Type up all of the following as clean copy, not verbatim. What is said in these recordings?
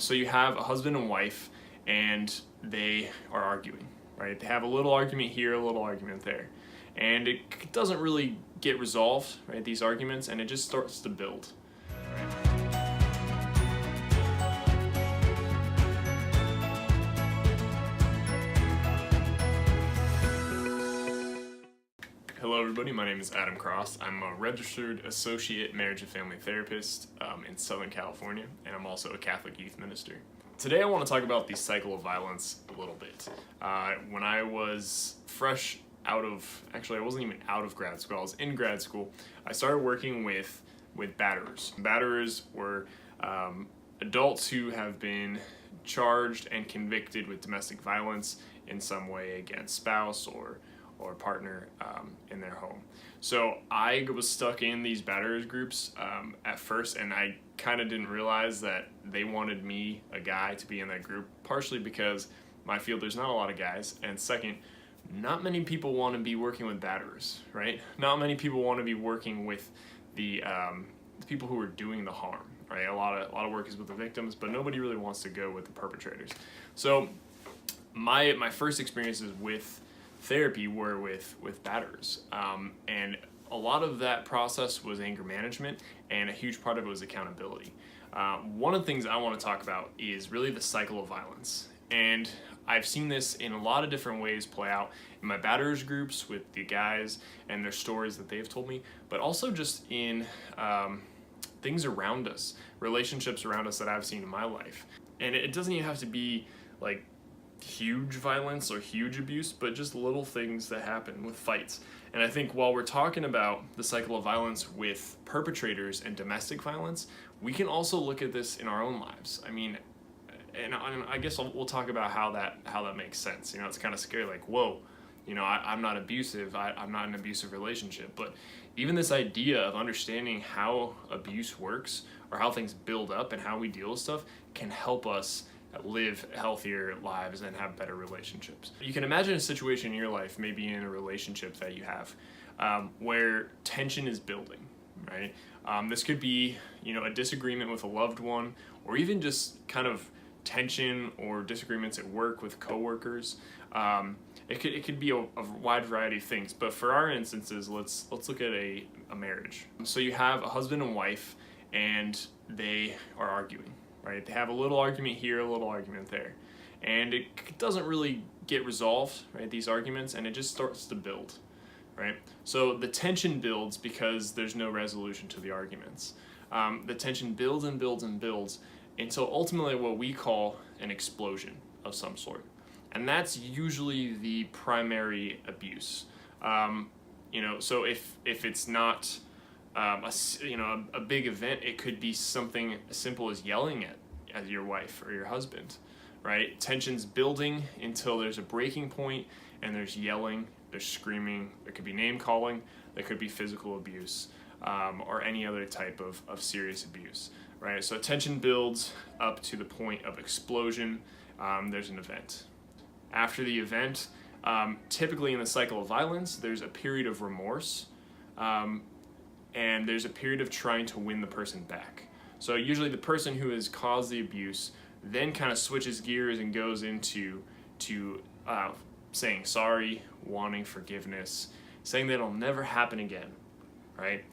So you have a husband and wife, and they are arguing, right? They have a little argument here, a little argument there, and it doesn't really get resolved, right? These arguments, and it just starts to build. Hello everybody, my name is Adam Cross. I'm a registered associate marriage and family therapist in Southern California, and I'm also a Catholic youth minister. Today I want to talk about the cycle of violence a little bit. When I was I wasn't even out of grad school, I was in grad school, I started working with batterers. Batterers were adults who have been charged and convicted with domestic violence in some way against spouse or partner in their home. So I was stuck in these batterers groups at first, and I kind of didn't realize that they wanted me, a guy, to be in that group, partially because my field there's not a lot of guys, and second, not many people want to be working with batterers, right? Not many people want to be working with the people who are doing the harm, right? A lot of work is with the victims, but nobody really wants to go with the perpetrators. So my first experiences with therapy were with batterers, and a lot of that process was anger management, and a huge part of it was accountability. One of the things I want to talk about is really the cycle of violence, and I've seen this in a lot of different ways play out in my batterers groups with the guys and their stories that they've told me, but also just in things around us, relationships around us that I've seen in my life. And it doesn't even have to be like huge violence or huge abuse, but just little things that happen with fights. And I think while we're talking about the cycle of violence with perpetrators and domestic violence, we can also look at this in our own lives. I mean, and I guess we'll talk about how that makes sense. You know, it's kind of scary, like, whoa, you know, I'm not abusive, I'm not in an abusive relationship, but even this idea of understanding how abuse works or how things build up and how we deal with stuff can help us live healthier lives and have better relationships. You can imagine a situation in your life, maybe in a relationship that you have, where tension is building, right? This could be, you know, a disagreement with a loved one, or even just kind of tension or disagreements at work with coworkers. It could be a wide variety of things, but for our instances, let's look at a marriage. So you have a husband and wife, and they are arguing, right? They have a little argument here, a little argument there, and it doesn't really get resolved, right? These arguments, and it just starts to build, right? So the tension builds because there's no resolution to the arguments. The tension builds and builds and builds until ultimately what we call an explosion of some sort, and that's usually the primary abuse. You know, so if it's not a big event, it could be something as simple as yelling at your wife or your husband, right? Tension's building until there's a breaking point, and there's yelling, there's screaming, there could be name calling, there could be physical abuse, or any other type of serious abuse, right? So tension builds up to the point of explosion. There's an event. After the event, typically in the cycle of violence, there's a period of remorse, and there's a period of trying to win the person back. So usually the person who has caused the abuse then kind of switches gears and goes into saying sorry, wanting forgiveness, saying that it'll never happen again, right?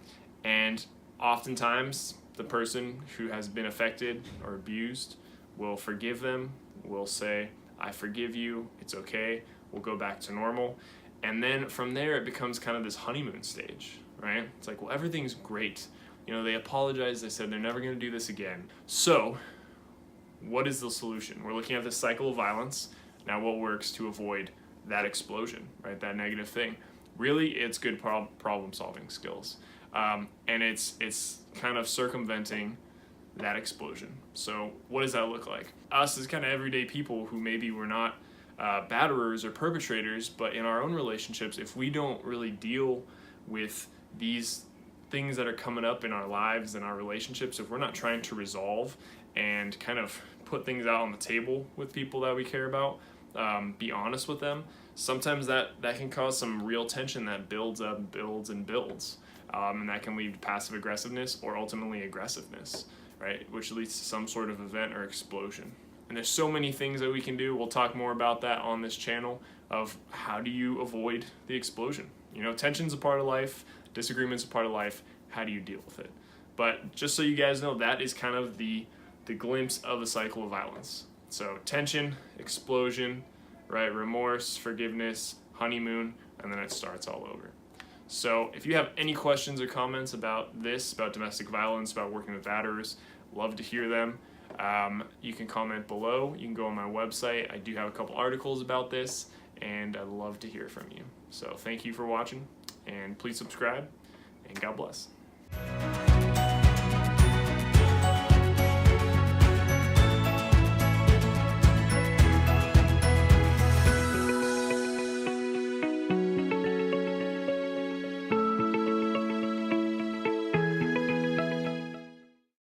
And oftentimes the person who has been affected or abused will forgive them, will say, I forgive you, it's okay, we'll go back to normal. And then from there it becomes kind of this honeymoon stage, right? It's like, well, everything's great. You know, they apologized, they said they're never going to do this again. So what is the solution? We're looking at this cycle of violence. Now what works to avoid that explosion, right? That negative thing. Really, it's good problem solving skills. And it's kind of circumventing that explosion. So what does that look like? Us as kind of everyday people who maybe we're not batterers or perpetrators, but in our own relationships, if we don't really deal with these things that are coming up in our lives and our relationships, if we're not trying to resolve and kind of put things out on the table with people that we care about, be honest with them, sometimes that can cause some real tension that builds up, builds, and builds. And that can lead to passive aggressiveness or ultimately aggressiveness, right? Which leads to some sort of event or explosion. And there's so many things that we can do. We'll talk more about that on this channel of how do you avoid the explosion. You know, tension's a part of life, disagreement's a part of life. How do you deal with it? But just so you guys know, that is kind of the glimpse of a cycle of violence. So tension, explosion, right? Remorse, forgiveness, honeymoon, and then it starts all over. So if you have any questions or comments about this, about domestic violence, about working with batterers, love to hear them. You can comment below. You can go on my website. I do have a couple articles about this, and I'd love to hear from you. So thank you for watching, and please subscribe, and God bless.